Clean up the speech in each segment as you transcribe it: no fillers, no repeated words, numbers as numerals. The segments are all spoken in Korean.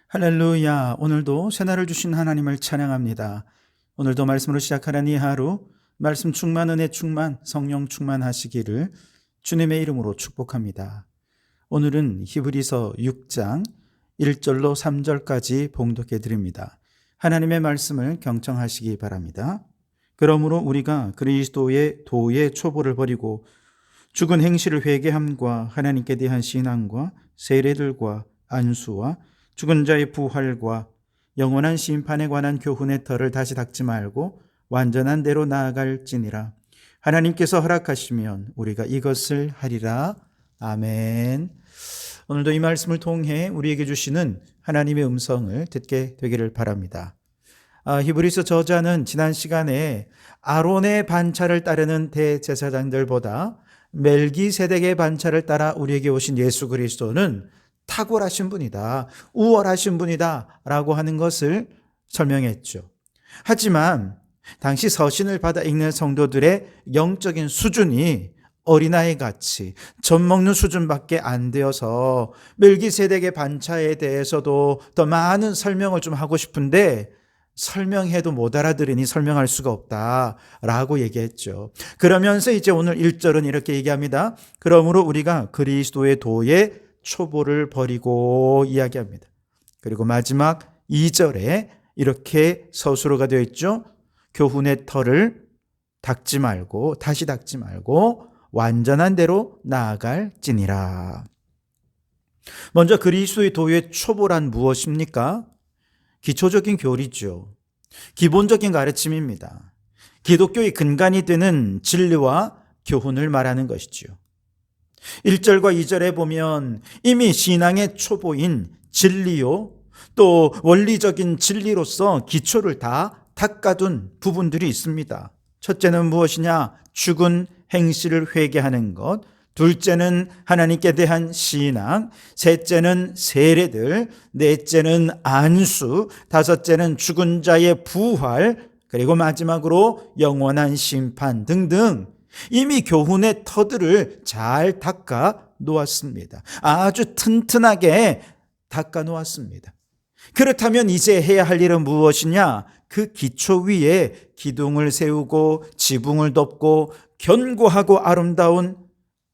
할렐루야. 오늘도 새날을 주신 하나님을 찬양합니다. 오늘도 말씀으로 시작하는 이 하루 말씀 충만, 은혜 충만, 성령 충만하시기를 주님의 이름으로 축복합니다. 오늘은 히브리서 6장 1절로 3절까지 봉독해 드립니다. 하나님의 말씀을 경청하시기 바랍니다. 그러므로 우리가 그리스도의 도의 초보를 버리고 죽은 행실을 회개함과 하나님께 대한 신앙과 세례들과 안수와 죽은 자의 부활과 영원한 심판에 관한 교훈의 털을 다시 닦지 말고 완전한 대로 나아갈지니라. 하나님께서 허락하시면 우리가 이것을 하리라. 아멘. 오늘도 이 말씀을 통해 우리에게 주시는 하나님의 음성을 듣게 되기를 바랍니다. 히브리서 저자는 지난 시간에 아론의 반차를 따르는 대제사장들보다 멜기세덱의 반차를 따라 우리에게 오신 예수 그리스도는 탁월하신 분이다, 우월하신 분이다 라고 하는 것을 설명했죠. 하지만 당시 서신을 받아 읽는 성도들의 영적인 수준이 어린아이 같이 젖 먹는 수준밖에 안 되어서 멜기세덱의 반차에 대해서도 더 많은 설명을 좀 하고 싶은데 설명해도 못 알아들으니 설명할 수가 없다라고 얘기했죠. 그러면서 이제 오늘 1절은 이렇게 얘기합니다. 그러므로 우리가 그리스도의 도의 초보를 버리고 이야기합니다. 그리고 마지막 2절에 이렇게 서술어가 되어 있죠. 교훈의 털을 다시 닦지 말고 완전한 대로 나아갈지니라. 먼저 그리스도의 도의 초보란 무엇입니까? 기초적인 교리죠. 기본적인 가르침입니다. 기독교의 근간이 되는 진리와 교훈을 말하는 것이죠. 1절과 2절에 보면 이미 신앙의 초보인 진리요, 또 원리적인 진리로서 기초를 다 닦아둔 부분들이 있습니다. 첫째는 무엇이냐? 죽은 행실을 회개하는 것, 둘째는 하나님께 대한 신앙, 셋째는 세례들, 넷째는 안수, 다섯째는 죽은 자의 부활, 그리고 마지막으로 영원한 심판 등등 이미 교훈의 터들을 잘 닦아 놓았습니다. 아주 튼튼하게 닦아 놓았습니다. 그렇다면 이제 해야 할 일은 무엇이냐? 그 기초 위에 기둥을 세우고 지붕을 덮고 견고하고 아름다운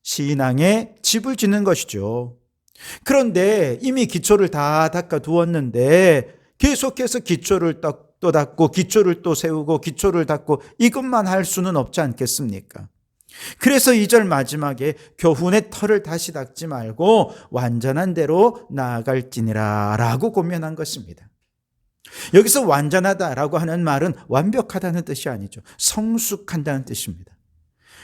신앙의 집을 짓는 것이죠. 그런데 이미 기초를 다 닦아 두었는데 계속해서 기초를 또 닦고 기초를 또 세우고 기초를 닦고 이것만 할 수는 없지 않겠습니까? 그래서 2절 마지막에 교훈의 털을 다시 닦지 말고 완전한 대로 나아갈지니라 라고 고면한 것입니다. 여기서 완전하다라고 하는 말은 완벽하다는 뜻이 아니죠. 성숙한다는 뜻입니다.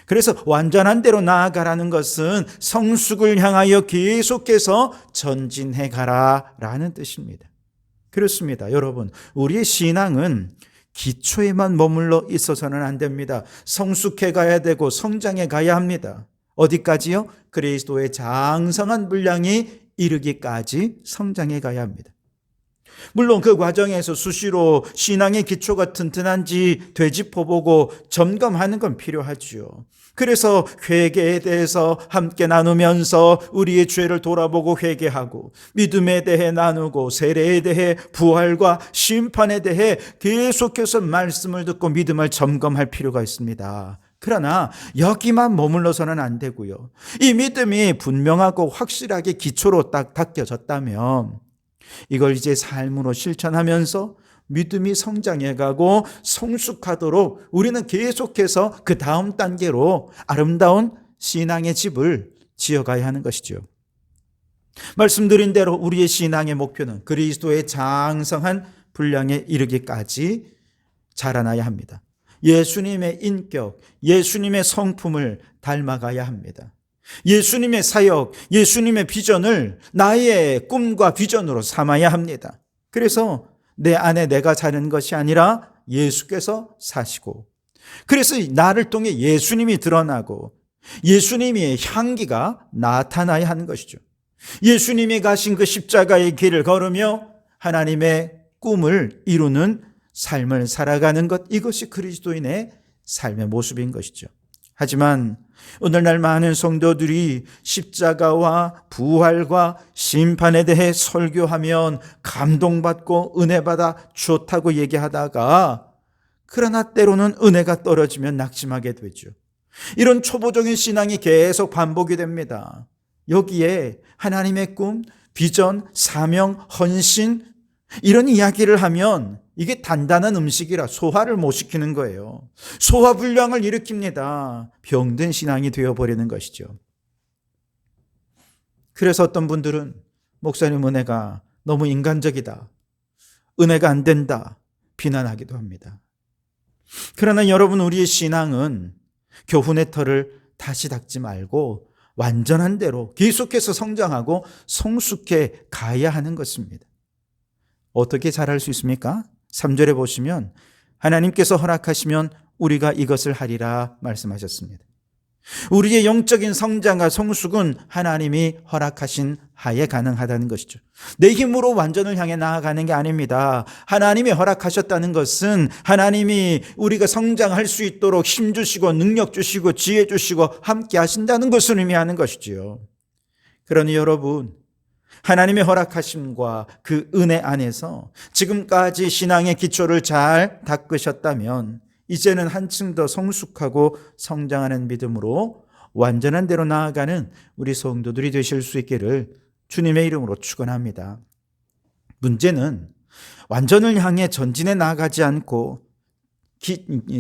그래서 완전한 대로 나아가라는 것은 성숙을 향하여 계속해서 전진해 가라라는 뜻입니다. 그렇습니다. 여러분, 우리의 신앙은 기초에만 머물러 있어서는 안 됩니다. 성숙해 가야 되고 성장해 가야 합니다. 어디까지요? 그리스도의 장성한 분량이 이르기까지 성장해 가야 합니다. 물론 그 과정에서 수시로 신앙의 기초가 튼튼한지 되짚어보고 점검하는 건 필요하죠. 그래서 회개에 대해서 함께 나누면서 우리의 죄를 돌아보고 회개하고 믿음에 대해 나누고 세례에 대해 부활과 심판에 대해 계속해서 말씀을 듣고 믿음을 점검할 필요가 있습니다. 그러나 여기만 머물러서는 안 되고요. 이 믿음이 분명하고 확실하게 기초로 딱 닦여졌다면 이걸 이제 삶으로 실천하면서 믿음이 성장해가고 성숙하도록 우리는 계속해서 그 다음 단계로 아름다운 신앙의 집을 지어가야 하는 것이죠. 말씀드린 대로 우리의 신앙의 목표는 그리스도의 장성한 분량에 이르기까지 자라나야 합니다. 예수님의 인격, 예수님의 성품을 닮아가야 합니다. 예수님의 사역, 예수님의 비전을 나의 꿈과 비전으로 삼아야 합니다. 그래서 내 안에 내가 사는 것이 아니라 예수께서 사시고, 그래서 나를 통해 예수님이 드러나고 예수님의 향기가 나타나야 하는 것이죠. 예수님이 가신 그 십자가의 길을 걸으며 하나님의 꿈을 이루는 삶을 살아가는 것, 이것이 그리스도인의 삶의 모습인 것이죠. 하지만 오늘날 많은 성도들이 십자가와 부활과 심판에 대해 설교하면 감동받고 은혜받아 좋다고 얘기하다가 그러나 때로는 은혜가 떨어지면 낙심하게 되죠. 이런 초보적인 신앙이 계속 반복이 됩니다. 여기에 하나님의 꿈, 비전, 사명, 헌신 이런 이야기를 하면 이게 단단한 음식이라 소화를 못 시키는 거예요. 소화불량을 일으킵니다. 병든 신앙이 되어버리는 것이죠. 그래서 어떤 분들은 목사님 은혜가 너무 인간적이다, 은혜가 안 된다 비난하기도 합니다. 그러나 여러분, 우리의 신앙은 교훈의 털을 다시 닦지 말고 완전한 대로 계속해서 성장하고 성숙해 가야 하는 것입니다. 어떻게 잘할 수 있습니까? 3절에 보시면 하나님께서 허락하시면 우리가 이것을 하리라 말씀하셨습니다. 우리의 영적인 성장과 성숙은 하나님이 허락하신 하에 가능하다는 것이죠. 내 힘으로 완전을 향해 나아가는 게 아닙니다. 하나님이 허락하셨다는 것은 하나님이 우리가 성장할 수 있도록 힘 주시고 능력 주시고 지혜 주시고 함께 하신다는 것을 의미하는 것이지요. 그러니 여러분, 하나님의 허락하심과 그 은혜 안에서 지금까지 신앙의 기초를 잘 닦으셨다면 이제는 한층 더 성숙하고 성장하는 믿음으로 완전한 대로 나아가는 우리 성도들이 되실 수 있기를 주님의 이름으로 축원합니다. 문제는 완전을 향해 전진해 나아가지 않고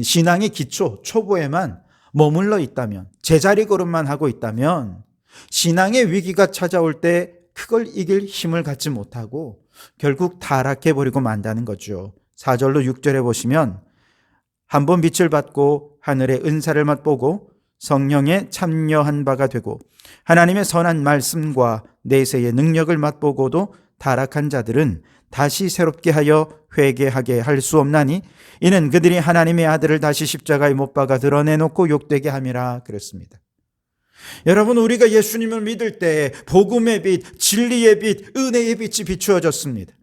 신앙의 기초, 초보에만 머물러 있다면, 제자리 걸음만 하고 있다면 신앙의 위기가 찾아올 때 그걸 이길 힘을 갖지 못하고 결국 타락해버리고 만다는 거죠. 4절로 6절에 보시면 한번 빛을 받고 하늘의 은사를 맛보고 성령에 참여한 바가 되고 하나님의 선한 말씀과 내세의 능력을 맛보고도 타락한 자들은 다시 새롭게 하여 회개하게 할 수 없나니 이는 그들이 하나님의 아들을 다시 십자가에 못 박아 드러내놓고 욕되게 함이라 그랬습니다. 여러분, 우리가 예수님을 믿을 때 복음의 빛, 진리의 빛, 은혜의 빛이 비추어졌습니다.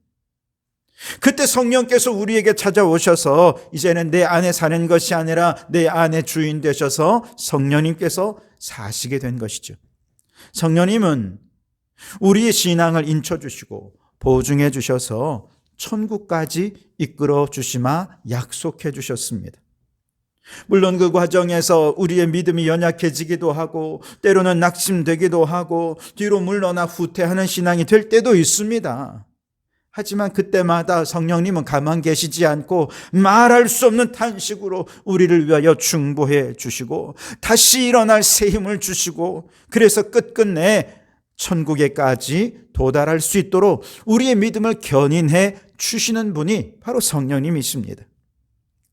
그때 성령께서 우리에게 찾아오셔서 이제는 내 안에 사는 것이 아니라 내 안에 주인 되셔서 성령님께서 사시게 된 것이죠. 성령님은 우리의 신앙을 인쳐주시고 보증해 주셔서 천국까지 이끌어 주시마 약속해 주셨습니다. 물론 그 과정에서 우리의 믿음이 연약해지기도 하고 때로는 낙심되기도 하고 뒤로 물러나 후퇴하는 신앙이 될 때도 있습니다. 하지만 그때마다 성령님은 가만 계시지 않고 말할 수 없는 탄식으로 우리를 위하여 중보해 주시고 다시 일어날 새 힘을 주시고 그래서 끝끝내 천국에까지 도달할 수 있도록 우리의 믿음을 견인해 주시는 분이 바로 성령님이십니다.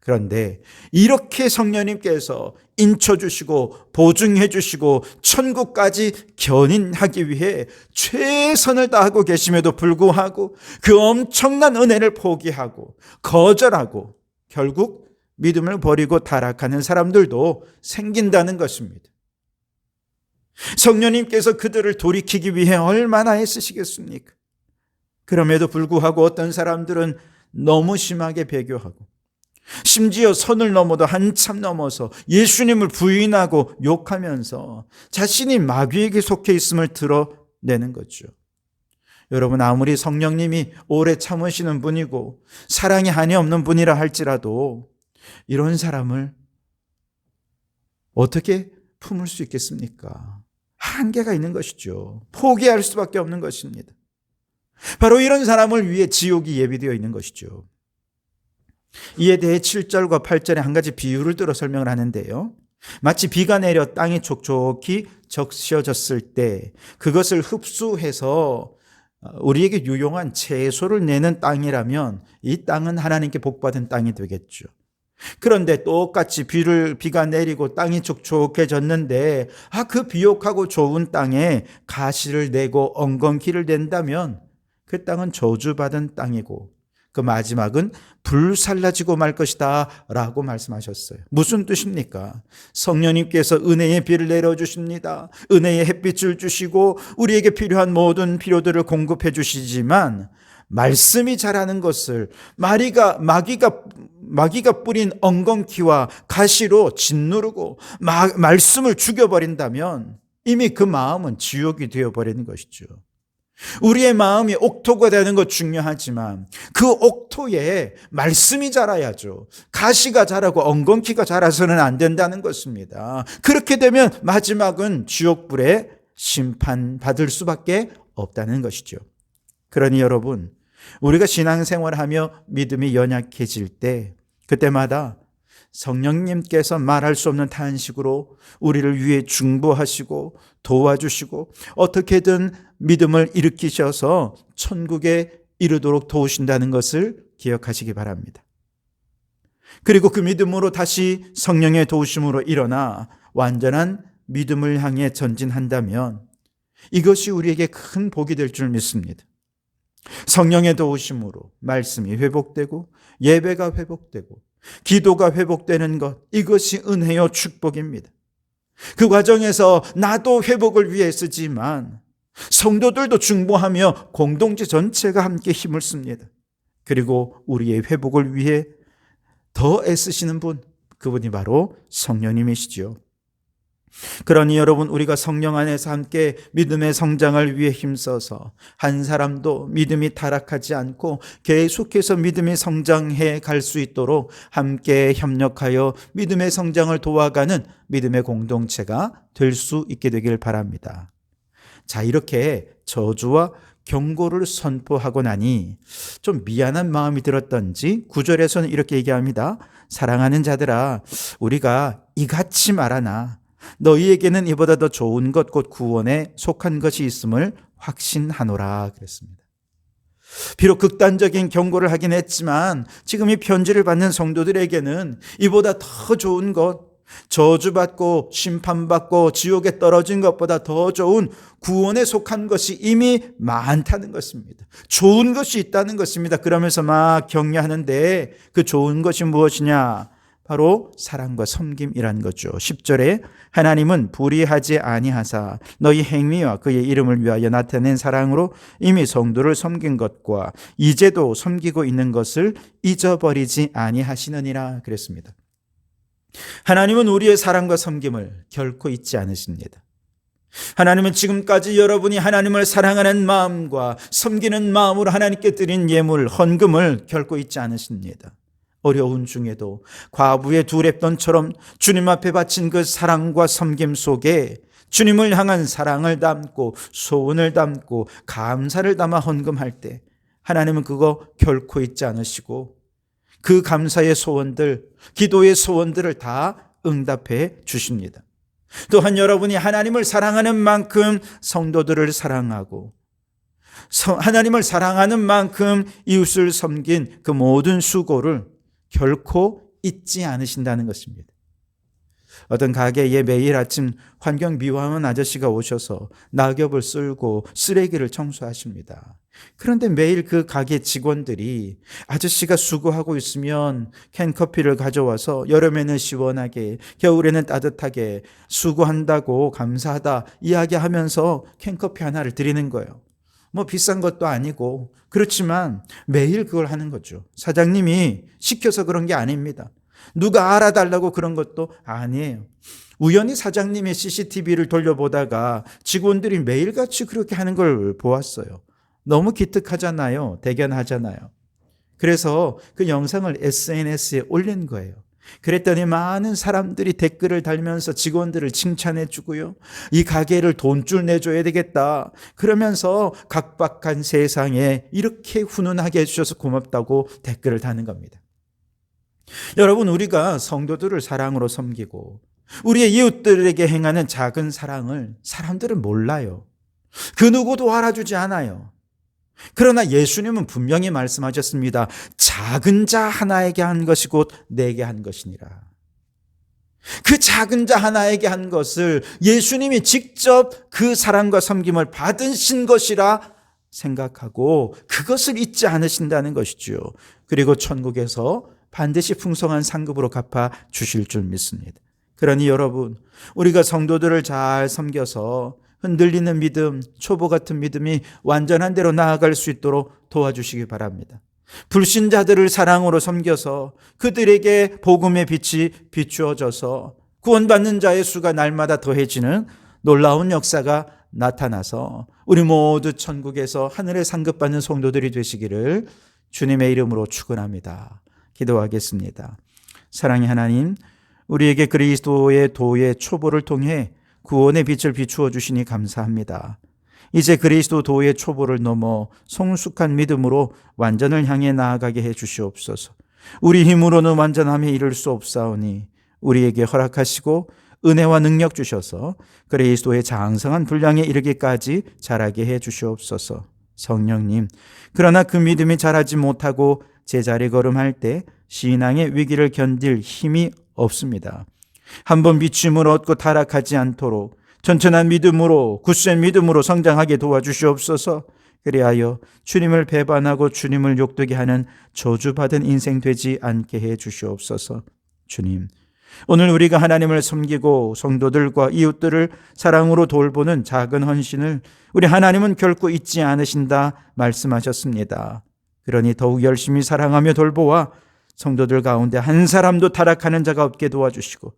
그런데 이렇게 성령님께서 인쳐주시고 보증해주시고 천국까지 견인하기 위해 최선을 다하고 계심에도 불구하고 그 엄청난 은혜를 포기하고 거절하고 결국 믿음을 버리고 타락하는 사람들도 생긴다는 것입니다. 성령님께서 그들을 돌이키기 위해 얼마나 애쓰시겠습니까? 그럼에도 불구하고 어떤 사람들은 너무 심하게 배교하고 심지어 선을 넘어도 한참 넘어서 예수님을 부인하고 욕하면서 자신이 마귀에게 속해 있음을 드러내는 거죠. 여러분, 아무리 성령님이 오래 참으시는 분이고 사랑이 한이 없는 분이라 할지라도 이런 사람을 어떻게 품을 수 있겠습니까? 한계가 있는 것이죠. 포기할 수밖에 없는 것입니다. 바로 이런 사람을 위해 지옥이 예비되어 있는 것이죠. 이에 대해 7절과 8절에 한 가지 비유를 들어 설명을 하는데요. 마치 비가 내려 땅이 촉촉히 적셔졌을 때 그것을 흡수해서 우리에게 유용한 채소를 내는 땅이라면 이 땅은 하나님께 복받은 땅이 되겠죠. 그런데 똑같이 비가 내리고 땅이 촉촉해졌는데 그 비옥하고 좋은 땅에 가시를 내고 엉겅퀴를 낸다면 그 땅은 저주받은 땅이고 그 마지막은 불살라지고 말 것이다 라고 말씀하셨어요. 무슨 뜻입니까? 성령님께서 은혜의 비를 내려주십니다. 은혜의 햇빛을 주시고 우리에게 필요한 모든 필요들을 공급해 주시지만 말씀이 자라는 것을 마귀가 뿌린 엉겅퀴와 가시로 짓누르고 말씀을 죽여버린다면 이미 그 마음은 지옥이 되어버리는 것이죠. 우리의 마음이 옥토가 되는 것 중요하지만 그 옥토에 말씀이 자라야죠. 가시가 자라고 엉겅퀴가 자라서는 안 된다는 것입니다. 그렇게 되면 마지막은 지옥불에 심판받을 수밖에 없다는 것이죠. 그러니 여러분, 우리가 신앙생활하며 믿음이 연약해질 때 그때마다 성령님께서 말할 수 없는 탄식으로 우리를 위해 중보하시고 도와주시고 어떻게든 믿음을 일으키셔서 천국에 이르도록 도우신다는 것을 기억하시기 바랍니다. 그리고 그 믿음으로 다시 성령의 도우심으로 일어나 완전한 믿음을 향해 전진한다면 이것이 우리에게 큰 복이 될 줄 믿습니다. 성령의 도우심으로 말씀이 회복되고 예배가 회복되고 기도가 회복되는 것, 이것이 은혜요 축복입니다. 그 과정에서 나도 회복을 위해 쓰지만 성도들도 중보하며 공동체 전체가 함께 힘을 씁니다. 그리고 우리의 회복을 위해 더 애쓰시는 분, 그분이 바로 성령님이시죠. 그러니 여러분, 우리가 성령 안에서 함께 믿음의 성장을 위해 힘써서 한 사람도 믿음이 타락하지 않고 계속해서 믿음이 성장해 갈 수 있도록 함께 협력하여 믿음의 성장을 도와가는 믿음의 공동체가 될 수 있게 되길 바랍니다. 자, 이렇게 저주와 경고를 선포하고 나니 좀 미안한 마음이 들었던지 9절에서는 이렇게 얘기합니다. 사랑하는 자들아, 우리가 이같이 말하나 너희에게는 이보다 더 좋은 것 곧 구원에 속한 것이 있음을 확신하노라 그랬습니다. 비록 극단적인 경고를 하긴 했지만 지금 이 편지를 받는 성도들에게는 이보다 더 좋은 것, 저주받고 심판받고 지옥에 떨어진 것보다 더 좋은 구원에 속한 것이 이미 많다는 것입니다. 좋은 것이 있다는 것입니다. 그러면서 막 격려하는데 그 좋은 것이 무엇이냐? 바로 사랑과 섬김이란 거죠. 10절에 하나님은 불의하지 아니하사 너희 행위와 그의 이름을 위하여 나타낸 사랑으로 이미 성도를 섬긴 것과 이제도 섬기고 있는 것을 잊어버리지 아니하시느니라 그랬습니다. 하나님은 우리의 사랑과 섬김을 결코 잊지 않으십니다. 하나님은 지금까지 여러분이 하나님을 사랑하는 마음과 섬기는 마음으로 하나님께 드린 예물, 헌금을 결코 잊지 않으십니다. 어려운 중에도 과부의 두 랩돈처럼 주님 앞에 바친 그 사랑과 섬김 속에 주님을 향한 사랑을 담고 소원을 담고 감사를 담아 헌금할 때 하나님은 그거 결코 잊지 않으시고 그 감사의 소원들, 기도의 소원들을 다 응답해 주십니다. 또한 여러분이 하나님을 사랑하는 만큼 성도들을 사랑하고 하나님을 사랑하는 만큼 이웃을 섬긴 그 모든 수고를 결코 잊지 않으신다는 것입니다. 어떤 가게에 매일 아침 환경 미화원 아저씨가 오셔서 낙엽을 쓸고 쓰레기를 청소하십니다. 그런데 매일 그 가게 직원들이 아저씨가 수고하고 있으면 캔커피를 가져와서 여름에는 시원하게 겨울에는 따뜻하게 수고한다고 감사하다 이야기하면서 캔커피 하나를 드리는 거예요. 뭐 비싼 것도 아니고 그렇지만 매일 그걸 하는 거죠. 사장님이 시켜서 그런 게 아닙니다. 누가 알아달라고 그런 것도 아니에요. 우연히 사장님의 CCTV를 돌려보다가 직원들이 매일같이 그렇게 하는 걸 보았어요. 너무 기특하잖아요. 대견하잖아요. 그래서 그 영상을 SNS에 올린 거예요. 그랬더니 많은 사람들이 댓글을 달면서 직원들을 칭찬해 주고요. 이 가게를 돈줄 내줘야 되겠다. 그러면서 각박한 세상에 이렇게 훈훈하게 해주셔서 고맙다고 댓글을 다는 겁니다. 여러분, 우리가 성도들을 사랑으로 섬기고 우리의 이웃들에게 행하는 작은 사랑을 사람들은 몰라요. 그 누구도 알아주지 않아요. 그러나 예수님은 분명히 말씀하셨습니다. 작은 자 하나에게 한 것이 곧 내게 한 것이니라. 그 작은 자 하나에게 한 것을 예수님이 직접 그 사랑과 섬김을 받으신 것이라 생각하고 그것을 잊지 않으신다는 것이죠. 그리고 천국에서 반드시 풍성한 상급으로 갚아 주실 줄 믿습니다. 그러니 여러분, 우리가 성도들을 잘 섬겨서 흔들리는 믿음, 초보 같은 믿음이 완전한 대로 나아갈 수 있도록 도와주시기 바랍니다. 불신자들을 사랑으로 섬겨서 그들에게 복음의 빛이 비추어져서 구원받는 자의 수가 날마다 더해지는 놀라운 역사가 나타나서 우리 모두 천국에서 하늘에 상급받는 성도들이 되시기를 주님의 이름으로 축원합니다. 기도하겠습니다. 사랑의 하나님, 우리에게 그리스도의 도의 초보를 통해 구원의 빛을 비추어 주시니 감사합니다. 이제 그리스도 도의 초보를 넘어 성숙한 믿음으로 완전을 향해 나아가게 해 주시옵소서. 우리 힘으로는 완전함에 이를 수 없사오니 우리에게 허락하시고 은혜와 능력 주셔서 그리스도의 장성한 분량에 이르기까지 자라게 해 주시옵소서. 성령님, 그러나 그 믿음이 자라지 못하고 제자리 걸음할 때 신앙의 위기를 견딜 힘이 없습니다. 한번 비춤을 얻고 타락하지 않도록 튼튼한 믿음으로, 굳센 믿음으로 성장하게 도와주시옵소서. 그리하여 주님을 배반하고 주님을 욕되게 하는 저주받은 인생 되지 않게 해 주시옵소서. 주님, 오늘 우리가 하나님을 섬기고 성도들과 이웃들을 사랑으로 돌보는 작은 헌신을 우리 하나님은 결코 잊지 않으신다 말씀하셨습니다. 그러니 더욱 열심히 사랑하며 돌보아 성도들 가운데 한 사람도 타락하는 자가 없게 도와주시고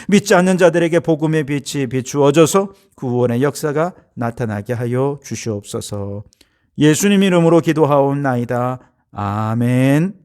믿지 않는 자들에게 복음의 빛이 비추어져서 구원의 역사가 나타나게 하여 주시옵소서. 예수님 이름으로 기도하옵나이다. 아멘.